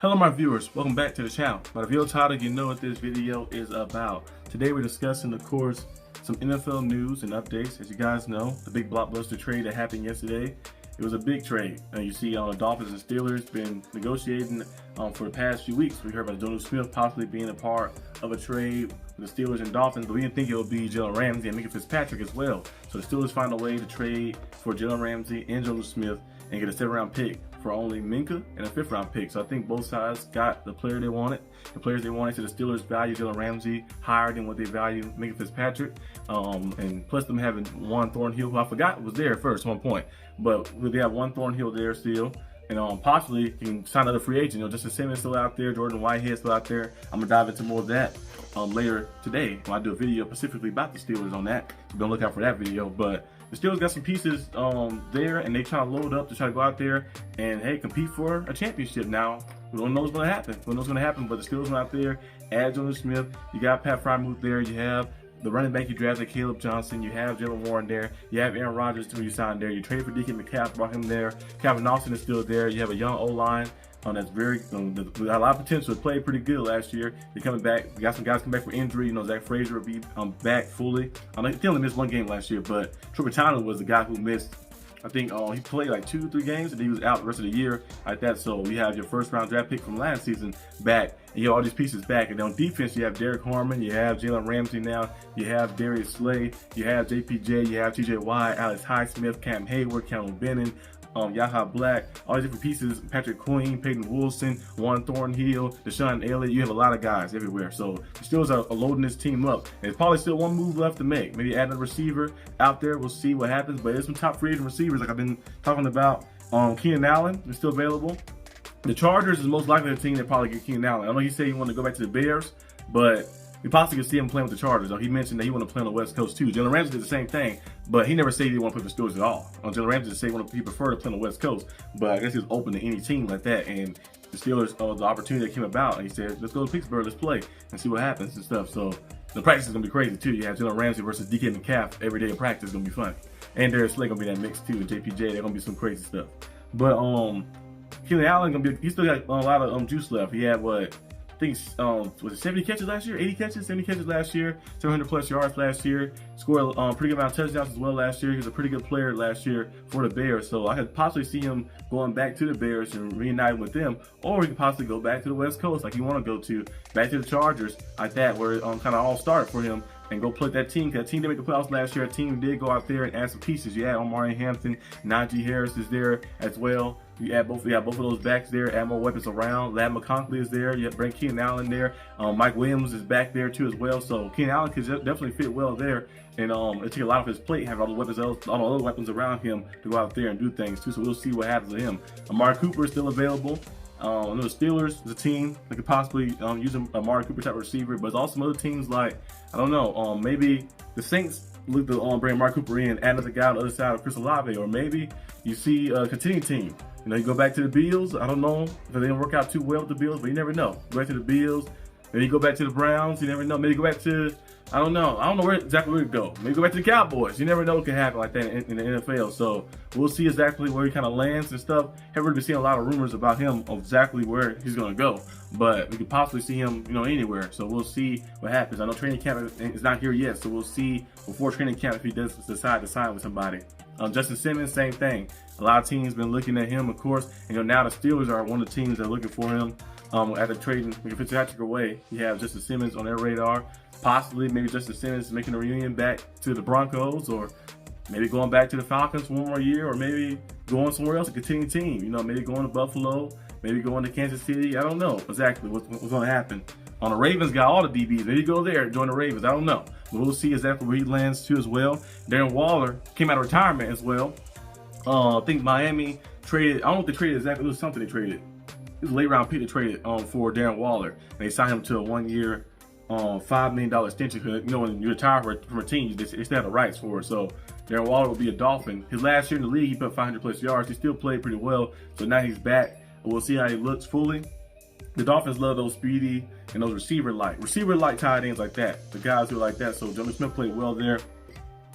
Hello my viewers, welcome back to the channel. By the video title, you know what this video is about. Today we're discussing, of course, some NFL news and updates. As you guys know, the big blockbuster trade that happened yesterday, it was a big trade. You see the Dolphins and Steelers been negotiating for the past few weeks. We heard about Jonnu Smith possibly being a part of a trade with the Steelers and Dolphins, but we didn't think it would be Jalen Ramsey and Minka Fitzpatrick as well. So the Steelers find a way to trade for Jalen Ramsey and Jonnu Smith and get a 7th-round pick for only Minka and a 5th-round pick. So I think both sides got the player they wanted. The players they wanted. So the Steelers value Jalen Ramsey higher than what they value Minka Fitzpatrick. And plus them having Juan Thornhill, who I forgot was there at first, one point. But they have Juan Thornhill there still. And possibly you can sign another free agent. Justin Simmons still out there. Jordan Whitehead still out there. I'm going to dive into more of that later today when I do a video specifically about the Steelers on that. So don't look out for that video. But the Steelers got some pieces there, and they try to load up to try to go out there and, hey, compete for a championship now. We don't know what's going to happen. We don't know what's going to happen, but the Steelers went out there, add Jonnu Smith. You got Pat Frymouth there. You have the running back you drafted, Caleb Johnson. You have Jalen Warren there. You have Aaron Rodgers, who you signed there. You traded for DK Metcalf, brought him there. Calvin Austin is still there. You have a young O-line. That's very got a lot of potential. Played pretty good last year. They're coming back. We got some guys come back for injury. Zach Frazier will be back fully. He only missed one game last year, but Trevor Tyler was the guy who missed. I think he played like 2-3 games, and he was out the rest of the year like that. So we have your 1st-round draft pick from last season back, and you have all these pieces back. And on defense, you have Derek Harmon, you have Jalen Ramsey now, you have Darius Slay, you have JPJ, you have TJ Watt, Alex Highsmith, Cam Hayward, Calvin Benning, Yaha Black, all these different pieces, Patrick Queen, Peyton Wilson, Juan Thornhill, Deshaun Elliott. You have a lot of guys everywhere. So the Steelers are loading this team up. And there's probably still one move left to make. Maybe add a receiver out there. We'll see what happens. But there's some top free agent receivers like I've been talking about. Keenan Allen is still available. The Chargers is most likely the team that probably get Keenan Allen. I know he said he wanted to go back to the Bears, but we possibly could see him playing with the Chargers. He mentioned that he wanted to play on the West Coast too. Jalen Ramsey did the same thing, but he never said he didn't want to play for the Steelers at all. Jalen Ramsey just said he preferred to play on the West Coast, but I guess he was open to any team like that. And the Steelers, the opportunity that came about, and he said, let's go to Pittsburgh, let's play and see what happens and stuff. So the practice is going to be crazy too. You have Jalen Ramsey versus DK Metcalf every day of practice. It's going to be fun. And Darius Slay going to be in that mix too, and JPJ. They're going to be some crazy stuff. But Keenan Allen he still got a lot of juice left. He had I think was it 70 catches last year, 80 catches, 70 catches last year, 700 plus yards last year, scored a pretty good amount of touchdowns as well last year. He was a pretty good player last year for the Bears, so I could possibly see him going back to the Bears and reuniting with them, or he could possibly go back to the West Coast like he want to go to, back to the Chargers like that, where it kind of all started for him, and go play that team. Because that team did make the playoffs last year. That team did go out there and add some pieces. You had Omari Hampton, Najee Harris is there as well. You have both of those backs there, add more weapons around. Lad McConkey is there. You have bring Keenan Allen there. Mike Williams is back there too as well. So Keenan Allen could definitely fit well there. And it took a lot of his plate, have all the weapons, all the other weapons around him to go out there and do things too. So we'll see what happens to him. Amari Cooper is still available. I know the Steelers is a team that could possibly use a Amari Cooper type receiver, but there's also some other teams like, I don't know, maybe the Saints look to bring Amari Cooper in, add another guy on the other side of Chris Olave, or maybe you see a continuing team. You go back to the Bills. I don't know if they didn't work out too well with the Bills, but you never know. Go back to the Bills. Maybe go back to the Browns. You never know. Maybe go back to, I don't know exactly where to go. Maybe go back to the Cowboys. You never know what can happen like that in the NFL. So we'll see exactly where he kind of lands and stuff. Haven't really been seeing a lot of rumors about him of exactly where he's going to go, but we could possibly see him, anywhere. So we'll see what happens. I know training camp is not here yet, so we'll see before training camp if he does decide to sign with somebody. Justin Simmons, same thing. A lot of teams been looking at him, of course. Now the Steelers are one of the teams that are looking for him. After trading Fitzpatrick away, you have Justin Simmons on their radar. Possibly, maybe Justin Simmons making a reunion back to the Broncos, or maybe going back to the Falcons for one more year, or maybe going somewhere else, a continuing team. Maybe going to Buffalo, maybe going to Kansas City. I don't know exactly what's going to happen. The Ravens got all the DBs. Maybe go there, join the Ravens. I don't know. But we'll see exactly where he lands too as well. Darren Waller came out of retirement as well. I think Miami traded, I don't know if they traded exactly, it was something they traded. It was a late round pick they traded for Darren Waller. And they signed him to a 1-year, $5 million extension. Because, when you retire from a team, they still have the rights for it. So Darren Waller will be a Dolphin. His last year in the league, he put 500 plus yards. He still played pretty well. So now he's back. We'll see how he looks fully. The Dolphins love those speedy and those receiver-like tight ends like that. The guys who are like that. So Jonnu Smith played well there.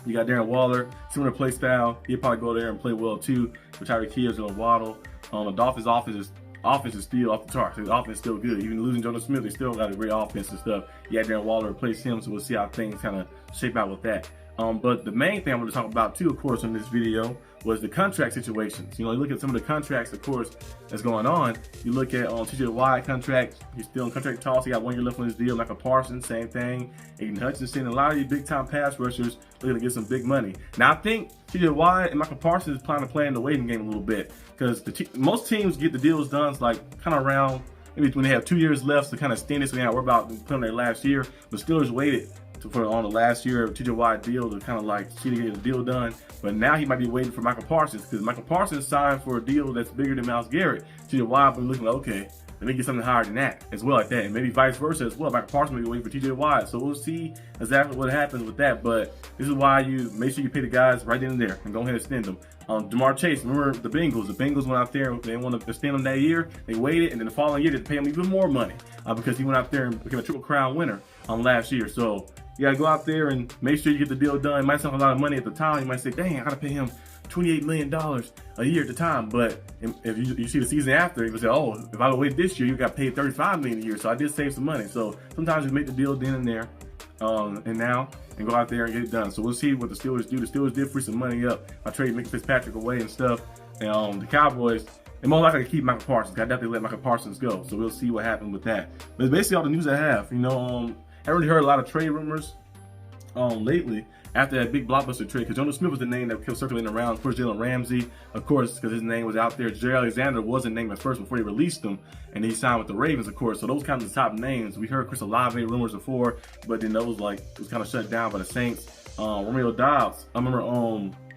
You got Darren Waller, similar play style. He'll probably go there and play well too. With Tyreek Hill and Waddle. The Dolphins' offense is offense is still off the charts. The offense is still good. Even losing Jonah Smith, they still got a great offense and stuff. You had Darren Waller replace him, so we'll see how things kind of shape out with that. But the main thing I want to talk about too, of course, in this video was the contract situations. You know, you look at some of the contracts, of course, that's going on. You look at TJ Watt contract. He's still in contract talks. He got 1 year left on his deal. Michael Parsons, same thing. Aiden Hutchinson, a lot of these big time pass rushers looking to get some big money. Now, I think TJ Watt and Michael Parsons is planning to play in the waiting game a little bit, because most teams get the deals done like kind of around maybe when they have 2 years left to kind of extend it, so they don't worry about putting their last year. The Steelers waited on the last year of TJ Watt deal to kind of like see to get the deal done. But now he might be waiting for Michael Parsons, because Michael Parsons signed for a deal that's bigger than Myles Garrett. TJ Watt been looking like, okay, let me get something higher than that as well, like that, and maybe vice versa as well. Michael Parsons may be waiting for TJ Watt, so we'll see exactly what happens with that. But this is why you make sure you pay the guys right then and there and go ahead and extend them. Jamar Chase, remember the Bengals? The Bengals went out there, they want to extend him that year. They waited, and then the following year they pay him even more money because he went out there and became a Triple Crown winner last year. So you gotta go out there and make sure you get the deal done. It might sound a lot of money at the time. You might say, dang, I gotta pay him $28 million a year at the time. But if you see the season after, you can say, oh, if I wait this year, you got paid $35 million a year. So I did save some money. So sometimes you make the deal then and there, and now, and go out there and get it done. So we'll see what the Steelers do. The Steelers did free some money up by trading Minkah Fitzpatrick away and stuff. And the Cowboys, they're more likely to keep Michael Parsons. I definitely let Michael Parsons go. So we'll see what happens with that. But it's basically all the news I have. You know, I really heard a lot of trade rumors lately after that big blockbuster trade, because Jonah Smith was the name that kept circulating around. Of course, Jalen Ramsey, of course, because his name was out there. Jerry Alexander wasn't named at first before they released him, and he signed with the Ravens, of course. So those kind of the top names. We heard Chris Olave rumors before, but then those it was kind of shut down by the Saints. Romeo Doubs, I remember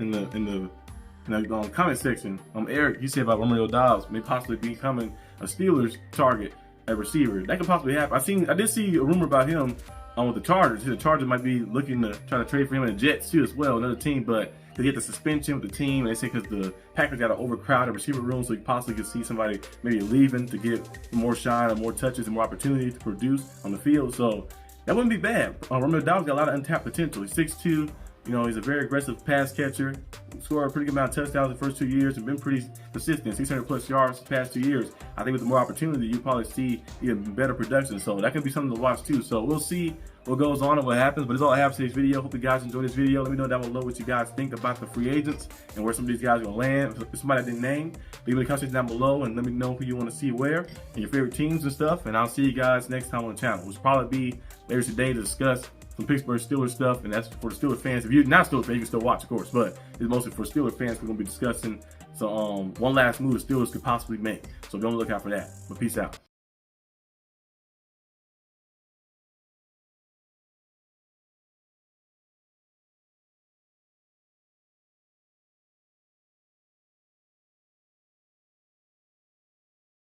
in the comment section, Eric, you said about Romeo Doubs may possibly becoming a Steelers target at receiver. That could possibly happen. I did see a rumor about him with the Chargers. The Chargers might be looking to try to trade for him in the Jets too as well, another team, but to get the suspension with the team, they say because the Packers got an overcrowded receiver room, so you possibly could see somebody maybe leaving to get more shine and more touches and more opportunity to produce on the field. So that wouldn't be bad. Romeo Doubs got a lot of untapped potential. He's 6'2". You know, he's a very aggressive pass catcher. Scored a pretty good amount of touchdowns the first 2 years and been pretty consistent, 600 plus yards the past 2 years. I think with more opportunity, you probably see even better production. So that could be something to watch too. So we'll see what goes on and what happens. But that's all I have for today's video. Hope you guys enjoyed this video. Let me know down below what you guys think about the free agents and where some of these guys are going to land. If somebody I didn't name, leave in the comments down below and let me know who you want to see where and your favorite teams and stuff. And I'll see you guys next time on the channel, which will probably be later today to discuss some Pittsburgh Steelers stuff, and that's for the Steelers fans. If you're not Steelers fans, you can still watch, of course, but it's mostly for Steelers fans. We're going to be discussing one last move the Steelers could possibly make. So be on the lookout for that. But peace out.